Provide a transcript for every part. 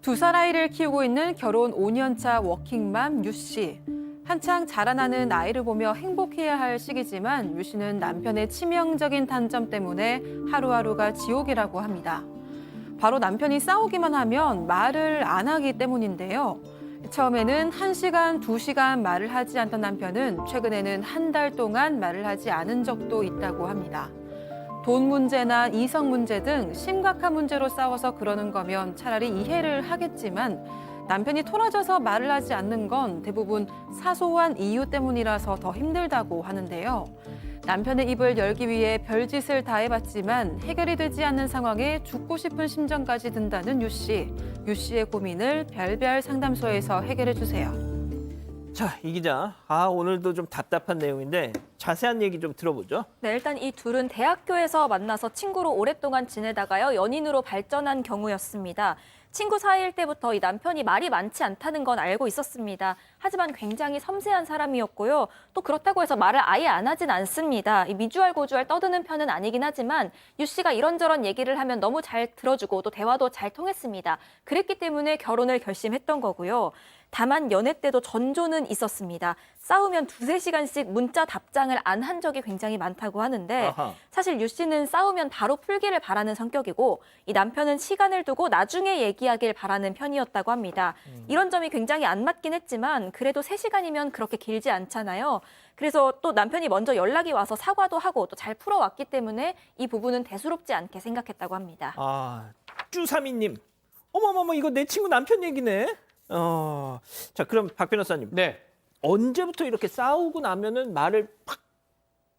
2살 아이를 키우고 있는 결혼 5년차 워킹맘 유 씨. 한창 자라나는 아이를 보며 행복해야 할 시기지만 유 씨는 남편의 치명적인 단점 때문에 하루하루가 지옥이라고 합니다. 바로 남편이 싸우기만 하면 말을 안 하기 때문인데요. 처음에는 1시간, 2시간 말을 하지 않던 남편은 최근에는 한 달 동안 말을 하지 않은 적도 있다고 합니다. 돈 문제나 이성 문제 등 심각한 문제로 싸워서 그러는 거면 차라리 이해를 하겠지만 남편이 토라져서 말을 하지 않는 건 대부분 사소한 이유 때문이라서 더 힘들다고 하는데요. 남편의 입을 열기 위해 별짓을 다 해봤지만 해결이 되지 않는 상황에 죽고 싶은 심정까지 든다는 유 씨. 유 씨의 고민을 별별 상담소에서 해결해 주세요. 자, 이 기자. 오늘도 좀 답답한 내용인데 자세한 얘기 좀 들어보죠. 네, 일단 이 둘은 대학교에서 만나서 친구로 오랫동안 지내다가요, 연인으로 발전한 경우였습니다. 친구 사이일 때부터 이 남편이 말이 많지 않다는 건 알고 있었습니다. 하지만 굉장히 섬세한 사람이었고요. 또 그렇다고 해서 말을 아예 안 하진 않습니다. 이 미주알고주알 떠드는 편은 아니긴 하지만 유 씨가 이런저런 얘기를 하면 너무 잘 들어주고 또 대화도 잘 통했습니다. 그랬기 때문에 결혼을 결심했던 거고요. 다만 연애 때도 전조는 있었습니다. 싸우면 2~3시간씩 문자 답장을 안 한 적이 굉장히 많다고 하는데 아하. 사실 유 씨는 싸우면 바로 풀기를 바라는 성격이고 이 남편은 시간을 두고 나중에 얘기하길 바라는 편이었다고 합니다. 이런 점이 굉장히 안 맞긴 했지만 그래도 3시간이면 그렇게 길지 않잖아요. 그래서 또 남편이 먼저 연락이 와서 사과도 하고 또 잘 풀어왔기 때문에 이 부분은 대수롭지 않게 생각했다고 합니다. 쭈사미님. 어머머머, 이거 내 친구 남편 얘기네. 자, 그럼 박 변호사님. 네. 언제부터 이렇게 싸우고 나면은 말을 팍.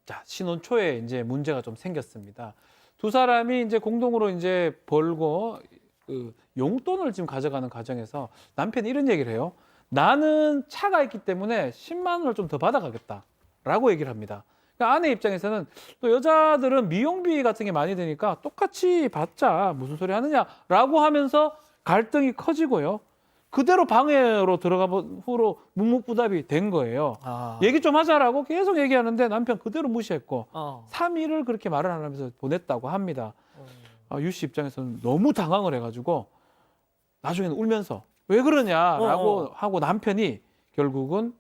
자, 신혼 초에 이제 문제가 좀 생겼습니다. 두 사람이 이제 공동으로 이제 벌고 용돈을 지금 가져가는 과정에서 남편이 이런 얘기를 해요. 나는 차가 있기 때문에 10만 원을 좀 더 받아가겠다라고 얘기를 합니다. 그러니까 아내 입장에서는 또 여자들은 미용비 같은 게 많이 드니까 똑같이 받자 무슨 소리 하느냐라고 하면서 갈등이 커지고요. 그대로 방해로 들어가 본 후로 묵묵부답이 된 거예요. 얘기 좀 하자라고 계속 얘기하는데 남편 그대로 무시했고 3일을 그렇게 말을 안 하면서 보냈다고 합니다. 유 씨 입장에서는 너무 당황을 해가지고 나중에는 울면서 왜 그러냐라고 하고 남편이 결국은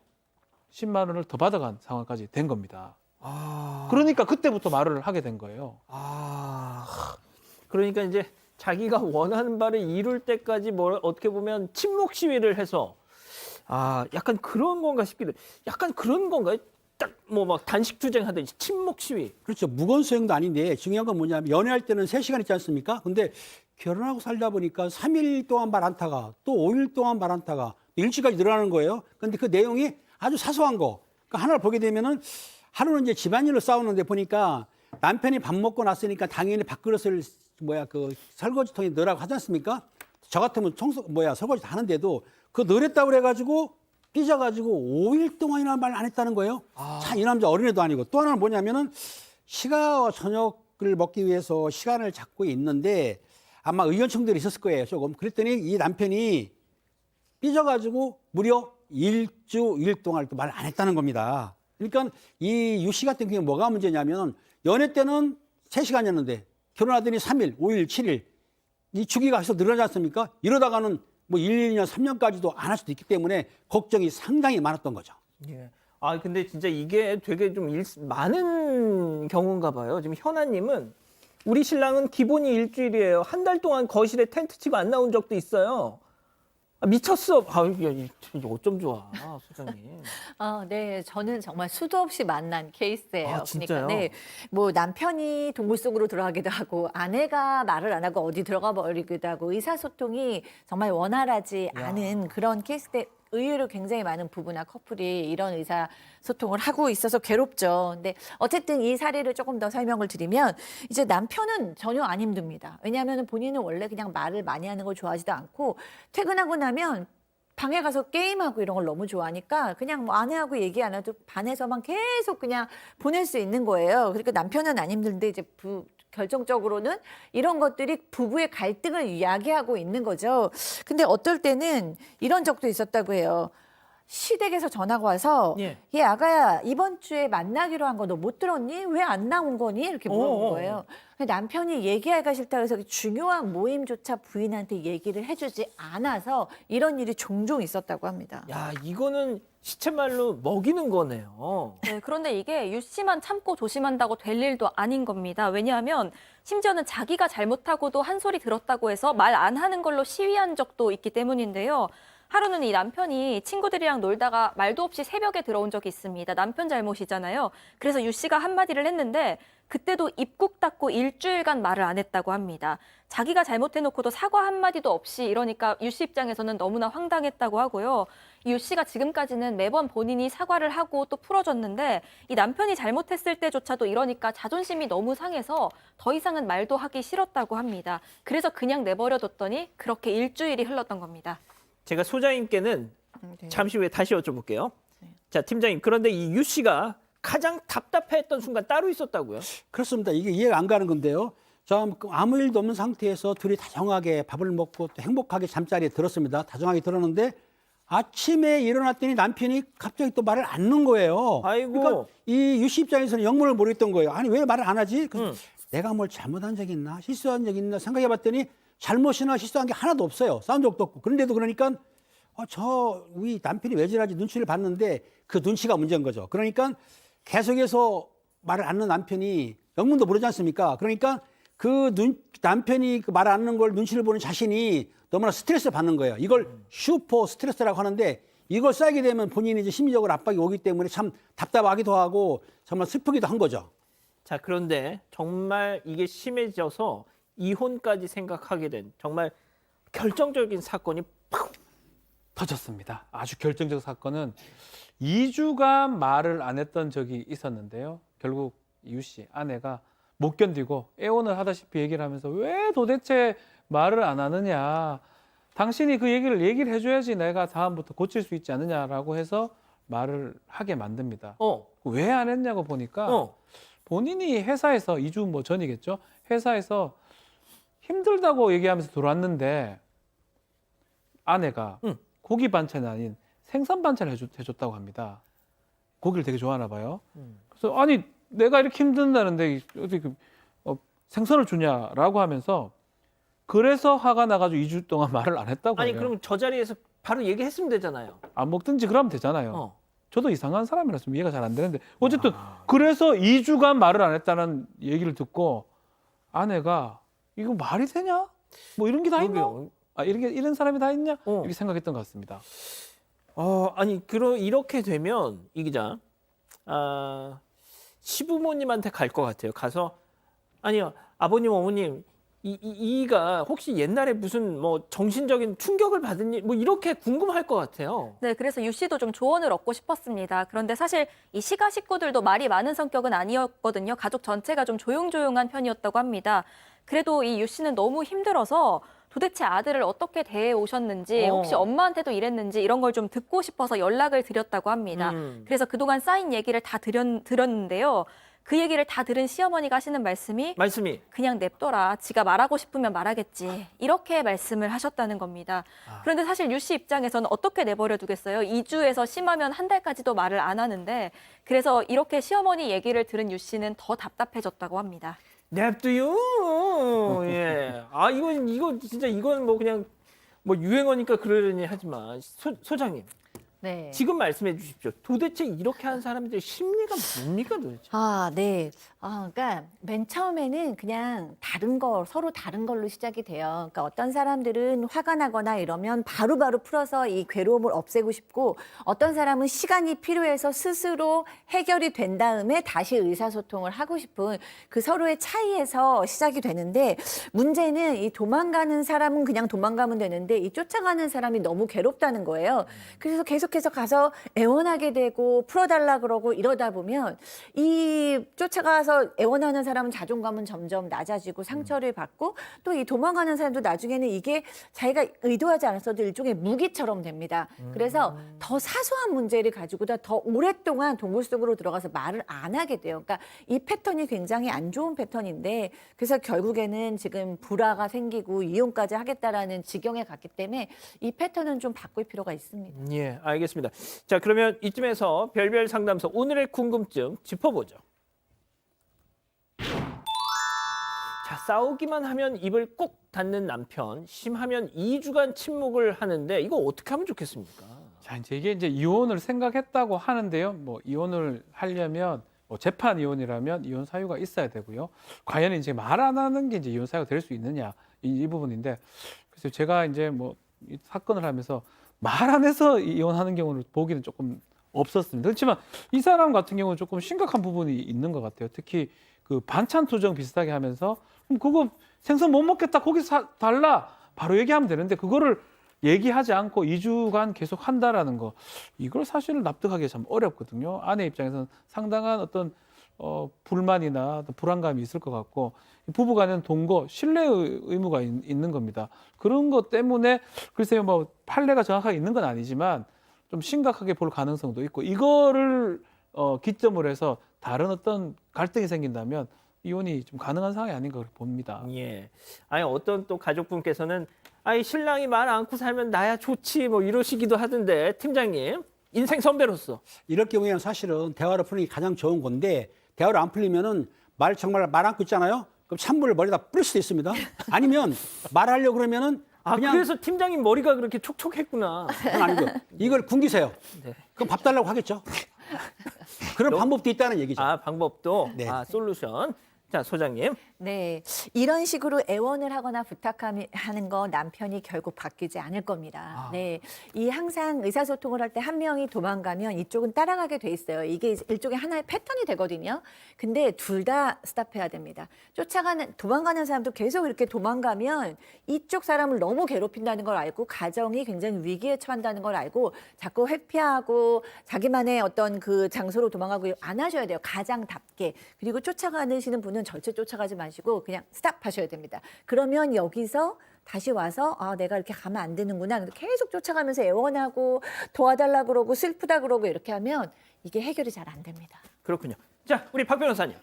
10만 원을 더 받아간 상황까지 된 겁니다. 그러니까 그때부터 말을 하게 된 거예요. 그러니까 이제 자기가 원하는 바를 이룰 때까지 어떻게 보면 침묵 시위를 해서 약간 그런 건가 싶기도. 약간 그런 건가요? 딱 뭐 막 단식 투쟁하듯이 침묵 시위. 그렇죠. 무거운 소용도 아닌데 중요한 건 뭐냐면 연애할 때는 3시간 있지 않습니까? 근데 결혼하고 살다 보니까 3일 동안 말 않다가 또 5일 동안 말 않다가 일주일까지 늘어나는 거예요. 근데 그 내용이 아주 사소한 거. 그러니까 하나를 보게 되면은 하루는 이제 집안일로 싸우는데 보니까 남편이 밥 먹고 났으니까 당연히 밥그릇을 설거지통에 넣으라고 하지 않습니까? 저 같으면 설거지 다 하는데도 그거 넣으랬다고 그래가지고 삐져가지고 5일 동안이나 말 안 했다는 거예요. 참, 이 남자 어린애도 아니고. 또 하나는 뭐냐면은 시가와 저녁을 먹기 위해서 시간을 잡고 있는데 아마 의견청들이 있었을 거예요, 조금. 그랬더니 이 남편이 삐져가지고 무려 일주일 동안 또 말 안 했다는 겁니다. 그러니까 이 유 씨 같은 경우에 뭐가 문제냐면 연애 때는 3시간이었는데 결혼하더니 3일, 5일, 7일 이 주기가 계속 늘어나지 않습니까? 이러다가는 뭐 1, 2년, 3년까지도 안 할 수도 있기 때문에 걱정이 상당히 많았던 거죠. 예. 근데 진짜 이게 되게 좀 많은 경우인가 봐요. 지금 현아님은 우리 신랑은 기본이 일주일이에요. 한 달 동안 거실에 텐트 치고 안 나온 적도 있어요. 미쳤어. 어쩜 좋아, 소장님. 네, 저는 정말 수도 없이 만난 케이스예요. 진짜요? 그러니까 네, 뭐 남편이 동물 속으로 들어가기도 하고 아내가 말을 안 하고 어디 들어가 버리기도 하고 의사소통이 정말 원활하지 않은 그런 케이스인데 의외로 굉장히 많은 부부나 커플이 이런 의사소통을 하고 있어서 괴롭죠. 근데 어쨌든 이 사례를 조금 더 설명을 드리면 이제 남편은 전혀 안 힘듭니다. 왜냐하면 본인은 원래 그냥 말을 많이 하는 걸 좋아하지도 않고 퇴근하고 나면 방에 가서 게임하고 이런 걸 너무 좋아하니까 그냥 뭐 아내하고 얘기 안 해도 반에서만 계속 그냥 보낼 수 있는 거예요. 그러니까 남편은 안 힘든데 이제 결정적으로는 이런 것들이 부부의 갈등을 이야기하고 있는 거죠. 근데 어떨 때는 이런 적도 있었다고 해요. 시댁에서 전화가 와서 예. 얘 아가야 이번 주에 만나기로 한 거 너 못 들었니? 왜 안 나온 거니? 이렇게 물어본 거예요. 근데 남편이 얘기하기가 싫다 그래서 중요한 모임조차 부인한테 얘기를 해주지 않아서 이런 일이 종종 있었다고 합니다. 야, 이거는 시쳇말로 먹이는 거네요. 네, 그런데 이게 유 씨만 참고 조심한다고 될 일도 아닌 겁니다. 왜냐하면 심지어는 자기가 잘못하고도 한 소리 들었다고 해서 말 안 하는 걸로 시위한 적도 있기 때문인데요. 하루는 이 남편이 친구들이랑 놀다가 말도 없이 새벽에 들어온 적이 있습니다. 남편 잘못이잖아요. 그래서 유 씨가 한마디를 했는데 그때도 입국 닫고 일주일간 말을 안 했다고 합니다. 자기가 잘못해놓고도 사과 한마디도 없이 이러니까 유 씨 입장에서는 너무나 황당했다고 하고요. 유 씨가 지금까지는 매번 본인이 사과를 하고 또 풀어줬는데 이 남편이 잘못했을 때조차도 이러니까 자존심이 너무 상해서 더 이상은 말도 하기 싫었다고 합니다. 그래서 그냥 내버려뒀더니 그렇게 일주일이 흘렀던 겁니다. 제가 소장님께는 네. 잠시 후에 다시 여쭤볼게요. 자, 팀장님. 그런데 이 유 씨가 가장 답답해했던 순간 따로 있었다고요? 그렇습니다. 이게 이해가 안 가는 건데요. 참 아무 일도 없는 상태에서 둘이 다정하게 밥을 먹고 또 행복하게 잠자리에 들었습니다. 다정하게 들었는데 아침에 일어났더니 남편이 갑자기 또 말을 안 넣은 거예요. 아이고. 그러니까 이 유씨 입장에서는 영문을 모르겠던 거예요. 아니 왜 말을 안 하지? 그래서 내가 뭘 잘못한 적 있나? 실수한 적 있나? 생각해봤더니 잘못이나 실수한 게 하나도 없어요. 싸운 적도 없고. 그런데도 그러니까 우리 남편이 왜 저러지 눈치를 봤는데 그 눈치가 문제인 거죠. 그러니까 계속해서 말을 안 넣는 남편이 영문도 모르지 않습니까? 그러니까 남편이 그 말을 안 넣는 걸 눈치를 보는 자신이 너무나 스트레스 받는 거예요. 이걸 슈퍼 스트레스라고 하는데 이걸 쌓이게 되면 본인이 이제 심리적으로 압박이 오기 때문에 참 답답하기도 하고 정말 슬프기도 한 거죠. 자, 그런데 정말 이게 심해져서 이혼까지 생각하게 된 정말 결정적인 사건이 팍 터졌습니다. 아주 결정적 사건은 2주간 말을 안 했던 적이 있었는데요. 결국 유 씨 아내가 못 견디고 애원을 하다시피 얘기를 하면서 왜 도대체 말을 안 하느냐. 당신이 그 얘기를 해줘야지 내가 다음부터 고칠 수 있지 않느냐라고 해서 말을 하게 만듭니다. 왜 안 했냐고 보니까 본인이 회사에서 2주 뭐 전이겠죠. 회사에서 힘들다고 얘기하면서 들어왔는데 아내가 고기 반찬이 아닌 생선 반찬을 해줬다고 합니다. 고기를 되게 좋아하나 봐요. 그래서 아니 내가 이렇게 힘든다는데 어떻게 생선을 주냐라고 하면서 그래서 화가 나가지고 2주 동안 말을 안 했다고 아니 해요. 그럼 저 자리에서 바로 얘기했으면 되잖아요. 안 먹든지 그러면 되잖아요. 저도 이상한 사람이라서 좀 이해가 잘 안 되는데 어쨌든 그래서 2주간 말을 안 했다는 얘기를 듣고 아내가 이거 말이 되냐? 뭐 이런 게 다 있나? 이런 사람이 다 있냐? 이렇게 생각했던 것 같습니다. 아니 이렇게 되면 이 기자 시부모님한테 갈 것 같아요. 가서 아니요 아버님 어머님 이가 혹시 옛날에 무슨 뭐 정신적인 충격을 받은 일 뭐 이렇게 궁금할 것 같아요. 네, 그래서 유 씨도 좀 조언을 얻고 싶었습니다. 그런데 사실 이 시가 식구들도 말이 많은 성격은 아니었거든요. 가족 전체가 좀 조용조용한 편이었다고 합니다. 그래도 이 유 씨는 너무 힘들어서 도대체 아들을 어떻게 대해 오셨는지 혹시 엄마한테도 이랬는지 이런 걸 좀 듣고 싶어서 연락을 드렸다고 합니다. 그래서 그동안 쌓인 얘기를 다 들었는데요. 그 얘기를 다 들은 시어머니가 하시는 말씀이 그냥 냅둬라. 지가 말하고 싶으면 말하겠지. 이렇게 말씀을 하셨다는 겁니다. 그런데 사실 유 씨 입장에서는 어떻게 내버려 두겠어요? 2주에서 심하면 한 달까지도 말을 안 하는데 그래서 이렇게 시어머니 얘기를 들은 유 씨는 더 답답해졌다고 합니다. 냅두요. 예. 이건 진짜 이건 뭐 그냥 뭐 유행어니까 그러려니 하지만 소장님. 네. 지금 말씀해 주십시오. 도대체 이렇게 하는 사람들의 심리가 뭡니까 도대체? 네. 그러니까 맨 처음에는 그냥 서로 다른 걸로 시작이 돼요. 그러니까 어떤 사람들은 화가 나거나 이러면 바로바로 풀어서 이 괴로움을 없애고 싶고 어떤 사람은 시간이 필요해서 스스로 해결이 된 다음에 다시 의사소통을 하고 싶은 그 서로의 차이에서 시작이 되는데 문제는 이 도망가는 사람은 그냥 도망가면 되는데 이 쫓아가는 사람이 너무 괴롭다는 거예요. 그래서 계속해서 가서 애원하게 되고 풀어달라 그러고 이러다 보면 이 쫓아가서 애원하는 사람은 자존감은 점점 낮아지고 상처를 받고 또 이 도망가는 사람도 나중에는 이게 자기가 의도하지 않았어도 일종의 무기처럼 됩니다. 그래서 더 사소한 문제를 가지고도 더 오랫동안 동굴 속으로 들어가서 말을 안 하게 돼요. 그러니까 이 패턴이 굉장히 안 좋은 패턴인데 그래서 결국에는 지금 불화가 생기고 이혼까지 하겠다라는 지경에 갔기 때문에 이 패턴은 좀 바꿀 필요가 있습니다. 예, 알겠습니다. 알겠습니다. 자, 그러면 이쯤에서 별별 상담소 오늘의 궁금증 짚어보죠. 자, 싸우기만 하면 입을 꼭 닫는 남편, 심하면 2주간 침묵을 하는데 이거 어떻게 하면 좋겠습니까? 자, 이제 이게 이제 이혼을 생각했다고 하는데요. 뭐 이혼을 하려면 뭐 재판 이혼이라면 이혼 사유가 있어야 되고요. 과연 이제 말 안 하는 게 이제 이혼 사유가 될 수 있느냐 이 부분인데, 그래서 제가 이제 뭐 이 사건을 하면서 말 안 해서 이혼하는 경우를 보기는 조금 없었습니다. 그렇지만 이 사람 같은 경우는 조금 심각한 부분이 있는 것 같아요. 특히 그 반찬 투정 비슷하게 하면서 그거 생선 못 먹겠다 고기 달라 바로 얘기하면 되는데 그거를 얘기하지 않고 2주간 계속 한다라는 거, 이걸 사실은 납득하기 참 어렵거든요. 아내 입장에서는 상당한 어떤 불만이나 어떤 불안감이 있을 것 같고, 부부간에는 동거, 신뢰 의무가 있는 겁니다. 그런 것 때문에 글쎄요, 뭐 판례가 정확하게 있는 건 아니지만 좀 심각하게 볼 가능성도 있고, 이거를 기점으로 해서 다른 어떤 갈등이 생긴다면 이혼이 좀 가능한 상황이 아닌가 그렇게 봅니다. 예. 아니 어떤 또 가족분께서는 아이 신랑이 말 않고 살면 나야 좋지 뭐 이러시기도 하던데, 팀장님 인생 선배로서 이럴 경우에는 사실은 대화를 푸는 게 가장 좋은 건데, 대화를 안 풀리면은 정말 말 안고 있잖아요. 그럼 찬물을 머리에다 뿌릴 수도 있습니다. 아니면 말하려고 그러면은 그냥 그래서 팀장님 머리가 그렇게 촉촉했구나. 그건 아니고 이걸 굶기세요. 네. 그럼 밥 달라고 하겠죠. 그런 방법도 있다는 얘기죠. 방법도 네. 솔루션. 자, 소장님. 네, 이런 식으로 애원을 하거나 부탁하는 거 남편이 결국 바뀌지 않을 겁니다. 네, 이 항상 의사소통을 할 때 한 명이 도망가면 이쪽은 따라가게 돼 있어요. 이게 일종의 하나의 패턴이 되거든요. 근데 둘 다 스탑해야 됩니다. 도망가는 사람도 계속 이렇게 도망가면 이쪽 사람을 너무 괴롭힌다는 걸 알고 가정이 굉장히 위기에 처한다는 걸 알고 자꾸 회피하고 자기만의 어떤 그 장소로 도망가고 안 하셔야 돼요. 가장답게. 그리고 쫓아가시는 분은 절대 쫓아가지 마시고 그냥 스탑하셔야 됩니다. 그러면 여기서 다시 와서 내가 이렇게 가면 안 되는구나. 계속 쫓아가면서 애원하고 도와달라 그러고 슬프다 그러고 이렇게 하면 이게 해결이 잘 안 됩니다. 그렇군요. 자, 우리 박 변호사님.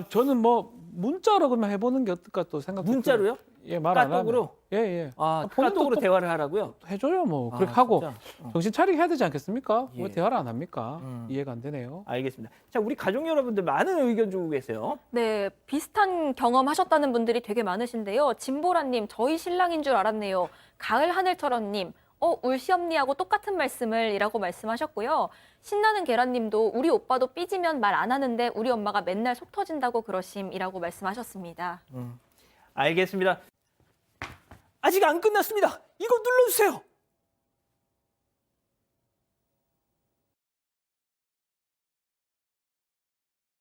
저는 뭐 문자로 그러면 해보는 게 어떨까 또 생각도 문자로요? 예, 말 안 하면. 까톡으로? 예. 카톡으로 대화를 하라고요? 해줘요, 뭐. 그렇게 아, 하고 진짜? 정신 차리게 해야 되지 않겠습니까? 예. 왜 대화를 안 합니까? 이해가 안 되네요. 알겠습니다. 자, 우리 가족 여러분들 많은 의견 주고 계세요. 네, 비슷한 경험하셨다는 분들이 되게 많으신데요. 진보라님, 저희 신랑인 줄 알았네요. 가을 하늘처럼님, 울시엄니 하고 똑같은 말씀을 이라고 말씀하셨고요. 신나는 계란님도 우리 오빠도 삐지면 말 안 하는데 우리 엄마가 맨날 속 터진다고 그러심이라고 말씀하셨습니다. 알겠습니다. 아직 안 끝났습니다. 이거 눌러주세요.